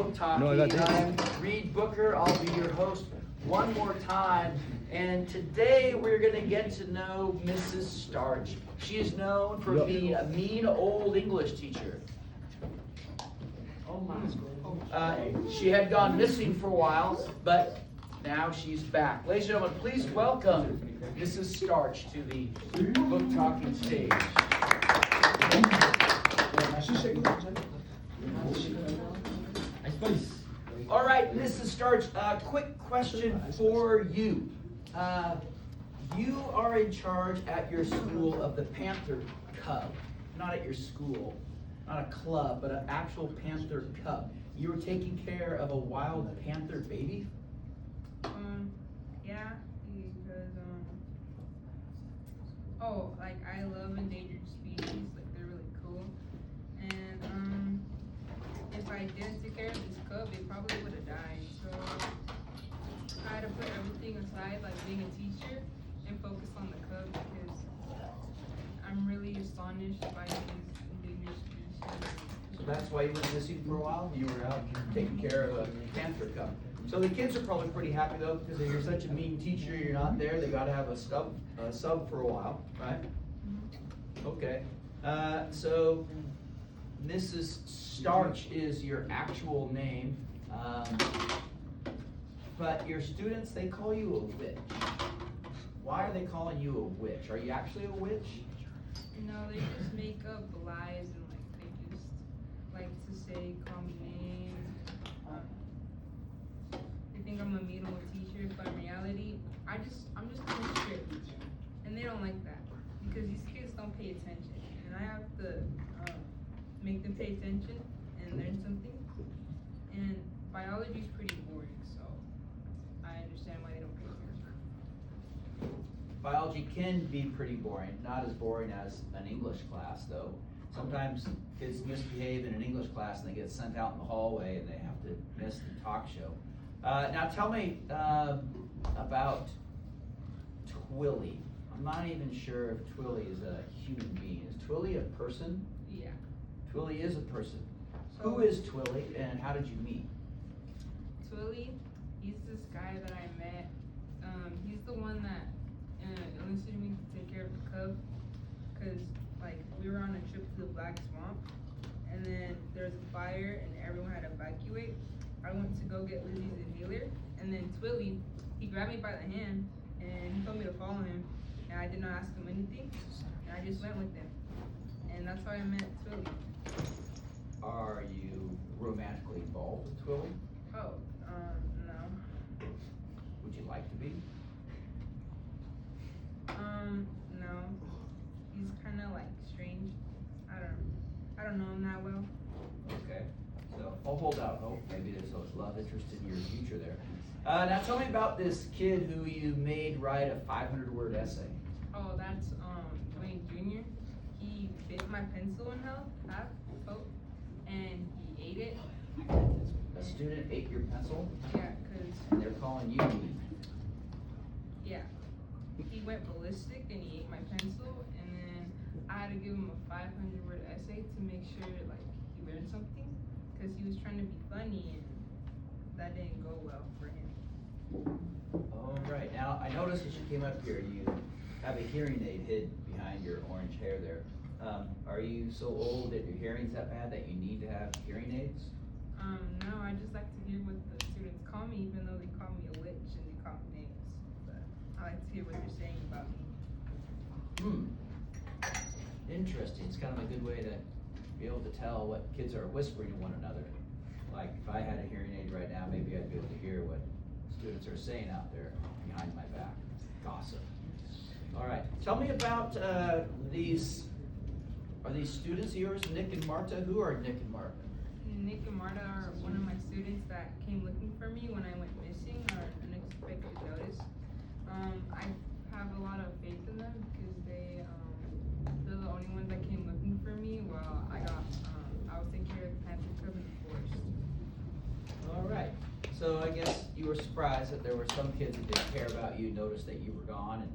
Book Talking. No, I got this. I'm Reed Booker. I'll be your host one more time. And today we're going to get to know Mrs. Starch. She is known for being a mean old English teacher. She had gone missing for a while, but now she's back. Ladies and gentlemen, please welcome Mrs. Starch to the Book Talking stage. All right, Mrs. Starch, quick question for you. You are in charge at your school of the Panther Cub. Not at your school, not a club, but an actual Panther Cub. You were taking care of a wild panther baby? Yeah, because, like, I love endangered species, like, they're really cool, and, if I didn't take care of this cub, it probably would have died, so I had to put everything aside, like being a teacher, and focus on the cub, because I'm really astonished by these endangered species. So that's why you went missing for a while? You were out taking care of a Panther Cub. So the kids are probably pretty happy though, because if you're such a mean teacher, you're not there, they gotta have a sub for a while, right? Okay. So Mrs. Starch is your actual name, but your students, they call you a witch. Why are they calling you a witch? Are you actually a witch? No, they just make up lies, and like they just like to say common names. They think I'm a mean old teacher, but in reality, I'm just kind of strict, and they don't like that because these kids don't pay attention, and I have to make them pay attention and learn something. And biology is pretty boring, so I understand why they don't pay attention. Biology can be pretty boring, not as boring as an English class though. Sometimes kids misbehave in an English class and they get sent out in the hallway and they have to miss the talk show. Now tell me about Twilly. I'm not even sure if Twilly is a human being. Is Twilly a person? Yeah. Twilly is a person. So, Who is Twilly and how did you meet? Twilly, he's this guy that I met. He's the one that enlisted me to take care of the cub, cause like we were on a trip to the Black Swamp, and then there was a fire and everyone had to evacuate. I went to go get Lizzie's inhaler, and then Twilly, he grabbed me by the hand and he told me to follow him, and I did not ask him anything, and I just went with him, and that's how I met Twilly. Are you romantically involved with Twilly? Oh, no. Would you like to be? No. He's kind of like strange. I don't know him that well. Okay, so I'll hold out hope. Maybe there's a love interest in your future there. Now tell me about this kid who you made write a 500-word essay. Oh, that's Dwayne Jr. He bit my pencil in half, and he ate it. A student ate your pencil, Yeah, cause and they're calling you mean. yeah, he went ballistic and he ate my pencil, and then I had to give him a 500-word essay to make sure like he learned something, cause he was trying to be funny and that didn't go well for him. All right, now I noticed as you came up here, you have a hearing aid hid behind your orange hair there. Are you so old that your hearing's that bad that you need to have hearing aids? No, I just like to hear what the students call me, even though they call me a witch and they call me names. But I like to hear what they're saying about me. Interesting. It's kind of a good way to be able to tell what kids are whispering to one another. Like if I had a hearing aid right now, maybe I'd be able to hear what students are saying out there behind my back. Gossip. All right. Tell me about these. Are these students of yours, Nick and Marta? Who are Nick and Marta? Nick and Marta are one of my students that came looking for me when I went missing or unexpected notice. I have a lot of faith in them because they're the only ones that came looking for me while I was taking care of the Panther Cub in the forest. All right. So I guess you were surprised that there were some kids that didn't care about you, noticed that you were gone, and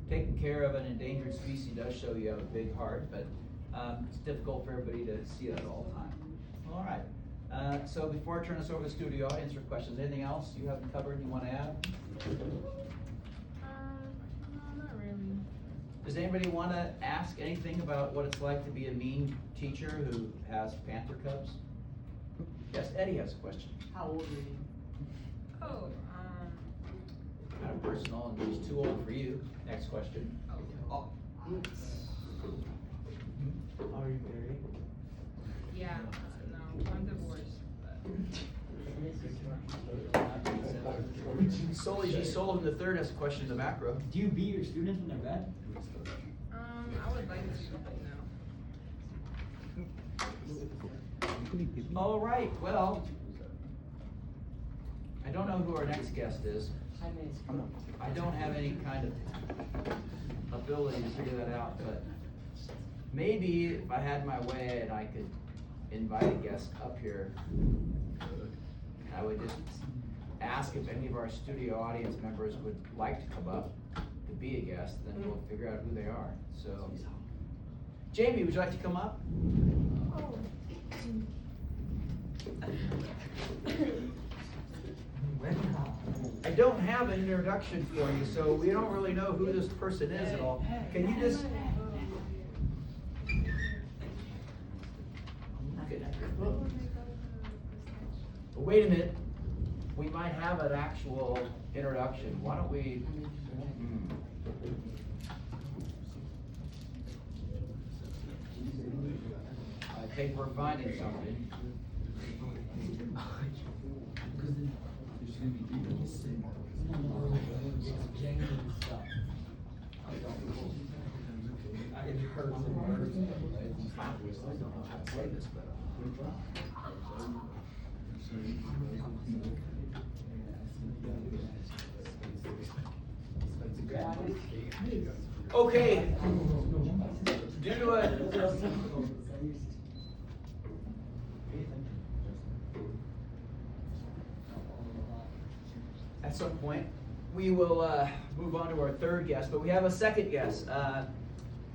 taking care of an endangered species does show you have a big heart, but it's difficult for everybody to see that all the time. All right. So before I turn this over to the studio audience for questions, anything else you haven't covered you wanna add? No, not really. Does anybody wanna ask anything about what it's like to be a mean teacher who has Panther Cubs? Yes, Eddie has a question. How old are you? Oh, Kind of personal, and he's too old for you. Next question. Oh. Are you married? yeah, no, I'm divorced, but. G. Sullivan the third has a question in the back row. Do you beat your students when they're bad? I would like to, but no. All right, well, I don't know who our next guest is. Hi, miss. Come on. I don't have any kind of ability to figure that out, but maybe if I had my way and I could invite a guest up here, I would just ask if any of our studio audience members would like to come up to be a guest, then we'll figure out who they are. So, Jamie, would you like to come up? I don't have an introduction for you, so we don't really know who this person is at all. Can you just? Wait a minute. We might have an actual introduction. Why don't we? I think we're finding something. It hurts and hurts. I don't know how to say this, but. Okay. Due to at some point, we will move on to our third guest, but we have a second guest. I'm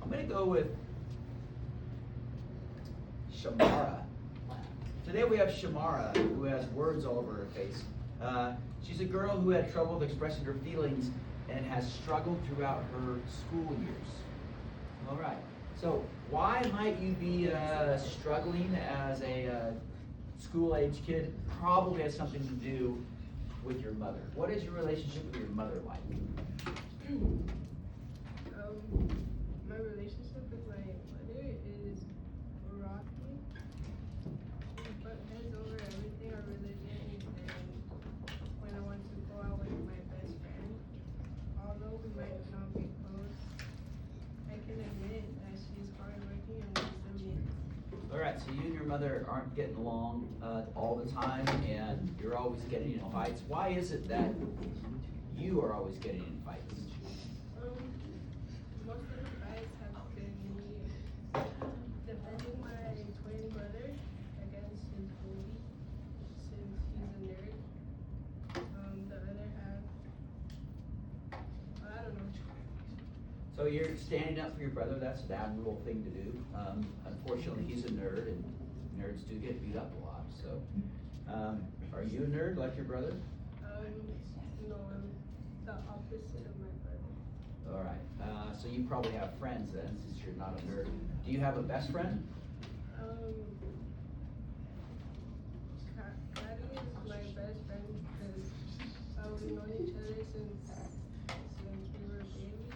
going to go with Shamara. Today we have Shamara, who has words all over her face. She's a girl who had trouble with expressing her feelings and has struggled throughout her school years. All right. So why might you be struggling as a school-age kid? Probably has something to do with your mother. What is your relationship with your mother like? My relationship with my mother is rocky. We butt heads over everything, our religion, and when I want to go out with my best friend, although we might not be close, I can admit that she's hardworking and wants to be. All right, so you and your mother aren't getting along all the time, and you're always getting in fights. Why is it that you are always getting in fights? Most of the fights have been me defending my twin brother against his bully, since he's a nerd. The other half, I don't know. So you're standing up for your brother. That's an admirable thing to do. Unfortunately, he's a nerd, and nerds do get beat up a lot. So, are you a nerd like your brother? No, I'm the opposite of my brother. All right. So you probably have friends then, since you're not a nerd. Do you have a best friend? Patty is my best friend because we've known each other since we were babies.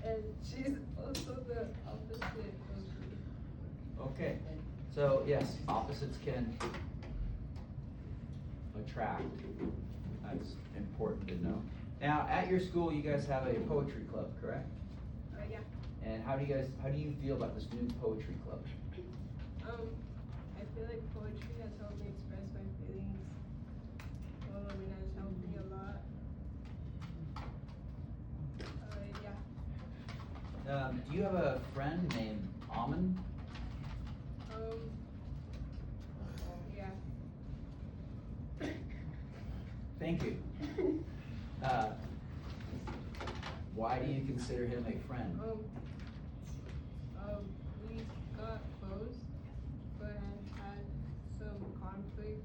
And she's also the opposite of me. Okay. So yes, opposites can attract. That's important to know. Now, at your school, you guys have a poetry club, correct? Yeah. And how do you feel about this new poetry club? I feel like poetry has helped me express my feelings. Well, I mean, it has helped me a lot. Yeah. Do you have a friend named Amin? Yeah. Thank you. Why do you consider him a friend? We got close, but had some conflict.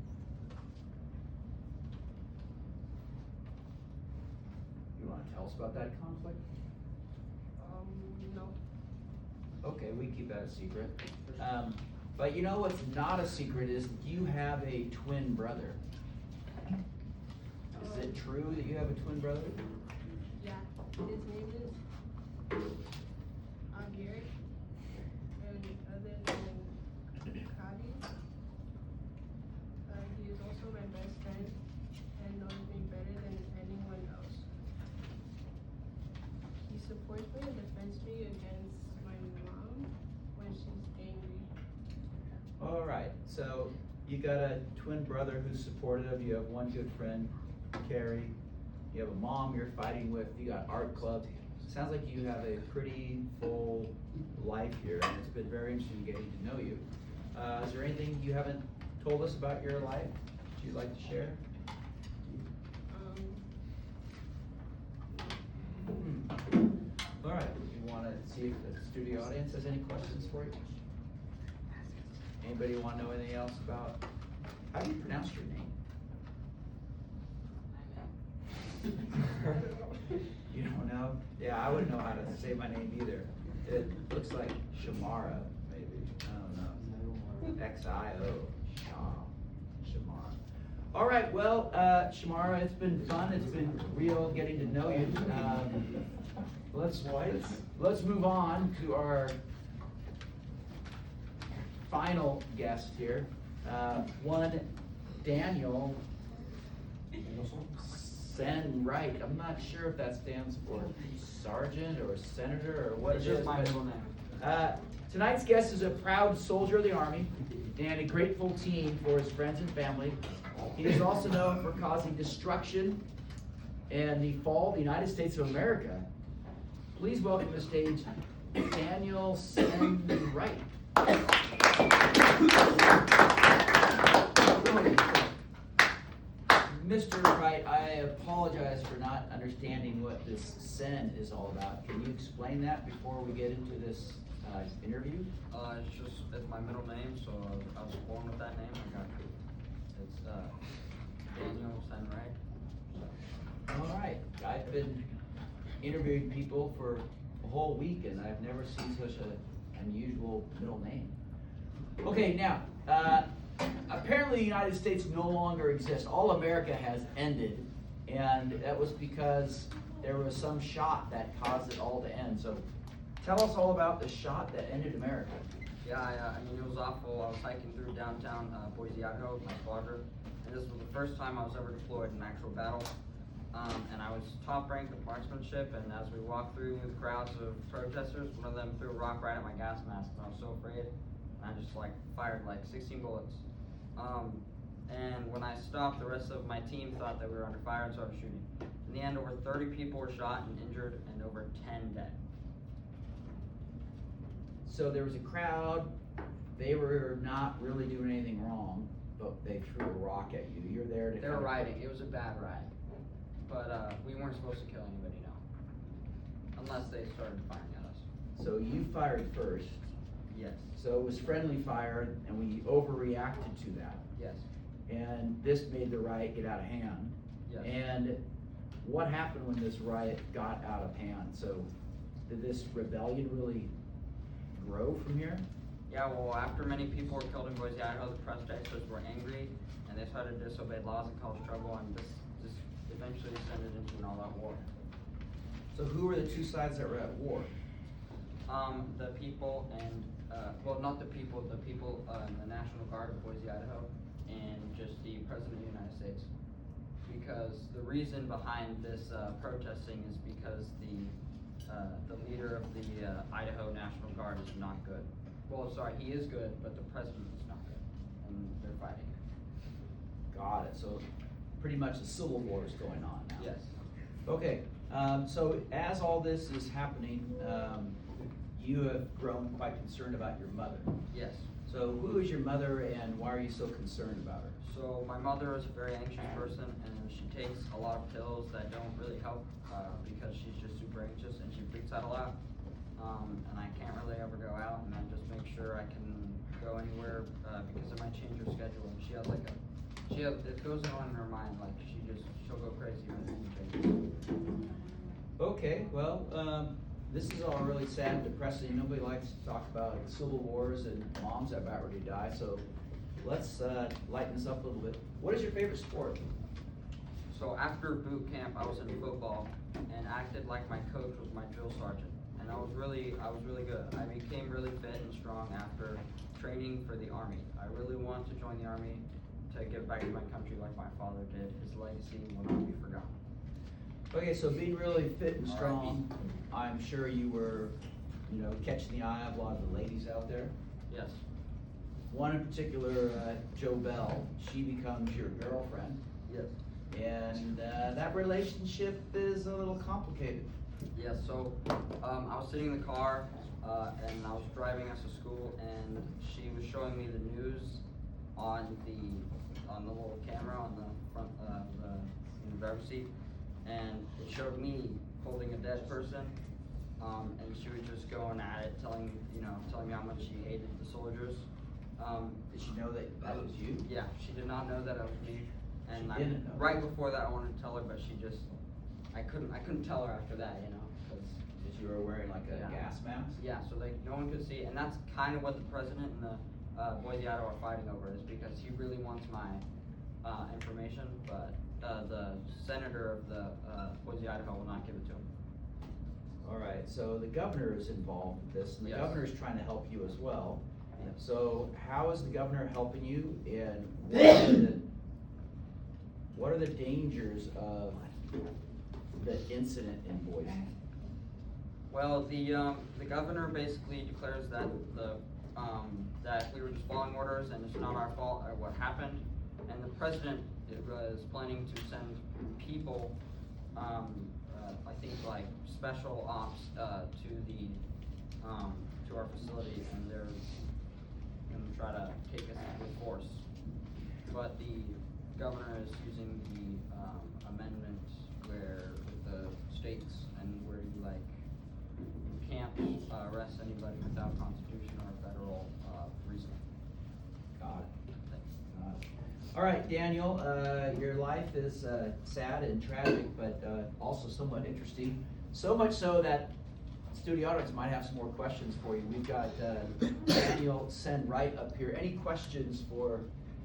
You wanna tell us about that conflict? No. Okay, we keep that a secret. But you know what's not a secret is you have a twin brother. Is it true that you have a twin brother? Yeah. His name is Garrett. And other than Cody, he is also my best friend and knows me better than anyone else. He supports me and defends me against my mom when she's angry. All right, so you got a twin brother who's supportive, you have one good friend, Carrie, you have a mom you're fighting with, you got art club. Sounds like you have a pretty full life here, and it's been very interesting getting to know you. Is there anything you haven't told us about your life that you'd like to share? All right, you wanna see if the studio audience has any questions for you? Anybody wanna know anything else about, how do you pronounce your name? You don't know? Yeah, I wouldn't know how to say my name either. It looks like Shamara, maybe, I don't know. X-I-O, Shamara. All right, well, Shamara, it's been fun, it's been real getting to know you. Let's move on to our final guest here. One Daniel Sen Wright. I'm not sure if that stands for sergeant or senator or what It's it just is. my but, middle name. Tonight's guest is a proud soldier of the Army and a grateful teen for his friends and family. He is also known for causing destruction and the fall of the United States of America. Please welcome to the stage Daniel Sen Wright. Mr. Wright, I apologize for not understanding what this Sen is all about. Can you explain that before we get into this interview? It's my middle name, so I was born with that name. It's Daniel Sen Wright. All right, I've been interviewing people for a whole week and I've never seen such an unusual middle name. Okay, now, apparently the United States no longer exists. All America has ended, and that was because there was some shot that caused it all to end. So tell us all about the shot that ended America. Yeah, I mean, it was awful. I was hiking through downtown Boise, Idaho with my squadron, and this was the first time I was ever deployed in actual battle. And I was top ranked with marksmanship, and as we walked through the crowds of protesters, one of them threw a rock right at my gas mask, and I was so afraid, and I just fired 16 bullets. And when I stopped, the rest of my team thought that we were under fire and started shooting. In the end, over 30 people were shot and injured, and over 10 dead. So there was a crowd, they were not really doing anything wrong, but they threw a rock at you. You're there to They were riding. It was a bad ride. But we weren't supposed to kill anybody, no. Unless they started firing at us. So you fired first. Yes. So it was friendly fire and we overreacted to that. Yes. And this made the riot get out of hand. Yes. And what happened when this riot got out of hand? So did this rebellion really grow from here? Yeah, well, after many people were killed in Boise, Idaho, the protesters were angry and they started to disobey laws and cause trouble, and this eventually descended into an all-out war. So who were the two sides that were at war? The people and, well, not the people in the National Guard of Boise, Idaho, and just the President of the United States. Because the reason behind this protesting is because the leader of the Idaho National Guard is not good. Well, sorry, he is good, but the president is not good, and they're fighting. Got it. So pretty much a civil war is going on now. Yes. Okay, so as all this is happening, you have grown quite concerned about your mother. Yes. So who is your mother and why are you so concerned about her? So my mother is a very anxious person, and she takes a lot of pills that don't really help because she's just super anxious and she freaks out a lot. And I can't really ever go out, and I just make sure I can go anywhere because it might change her schedule. And she has like it goes on in her mind, like she'll go crazy when things change. Okay, well, this is all really sad and depressing. Nobody likes to talk about civil wars and moms that about ready to die, so let's lighten this up a little bit. What is your favorite sport? So after boot camp, I was in football and acted like my coach was my drill sergeant. And I was really good. I became really fit and strong after training for the Army. I really want to join the Army to give back to my country like my father did. His legacy will not be forgotten. Okay, so being really fit and strong, I'm sure you were, catching the eye of a lot of the ladies out there. Yes. One in particular, Jo Bell, she becomes your girlfriend, Yes. and that relationship is a little complicated. Yes, so I was sitting in the car and I was driving us to school, and she was showing me the news on the little camera on the front in the driver's seat, and it showed me holding a dead person, and she was just going at it, telling me how much she hated the soldiers. Did she know that was you? Yeah, she did not know that I was me, and She didn't know. right before that I wanted to tell her, but I couldn't tell her after that, because That you were wearing like a Yeah. gas mask? yeah, so no one could see, and that's kind of what the president and the Boise, Idaho are fighting over, is because he really wants my information, but the senator of the Boise, Idaho will not give it to him. All right, so the governor is involved with this, and the Yes. governor is trying to help you as well. Yes. So how is the governor helping you, and what are the dangers of the incident in Boise? Well, the governor basically declares that that we were just following orders and it's not our fault or what happened, and the president was planning to send people, I think like special ops to our facility, and they're gonna try to take us with force. But the governor is using the amendment where with the states and where you can't arrest anybody without constitution or federal reason. Got it. Got it. All right, Daniel, your life is sad and tragic, but also somewhat interesting. So much so that studio audience might have some more questions for you. We've got Daniel Sen Wright up here. Any questions for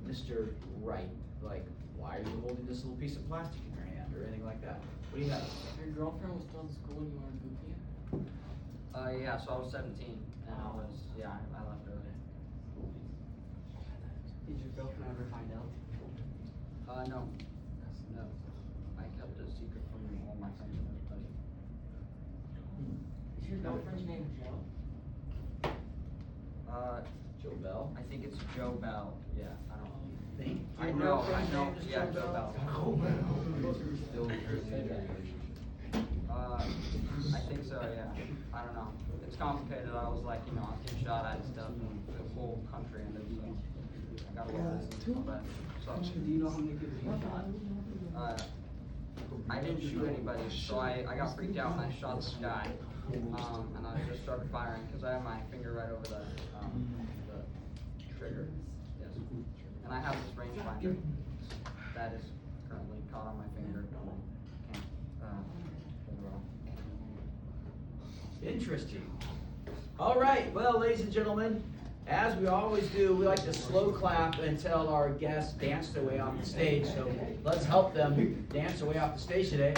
Mr. Wright? Like, why are you holding this little piece of plastic in your hand, or anything like that? What do you have? Your girlfriend was still in school when you were in boot camp? Yeah, so I was 17 and I left early. Did your girlfriend ever find out? No. I kept it secret from all my friends and everybody. Is your girlfriend's name Joe? Jo Bell? I think it's Jo Bell. Yeah, I don't Think? I Your know, girlfriend's name is yeah, Jo Jo Bell? Bell. Still currently in a relationship. I think so, yeah. I don't know. It's complicated. I was like, I was getting shot at and stuff in the whole country, and then I got a lot of this and all that. So, Do you know how many people you shot? I didn't shoot anybody, so I got freaked out and I shot this guy. And I just started firing because I have my finger right over the trigger. Yes. And I have this rangefinder that is currently caught on my finger. And I can't hold it off. Interesting. All right, well, ladies and gentlemen, as we always do, we like to slow clap until our guests dance their way off the stage. So let's help them dance their way off the stage today.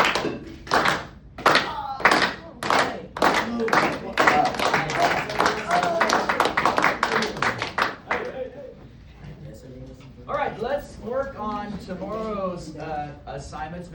All right, let's work on tomorrow's assignments.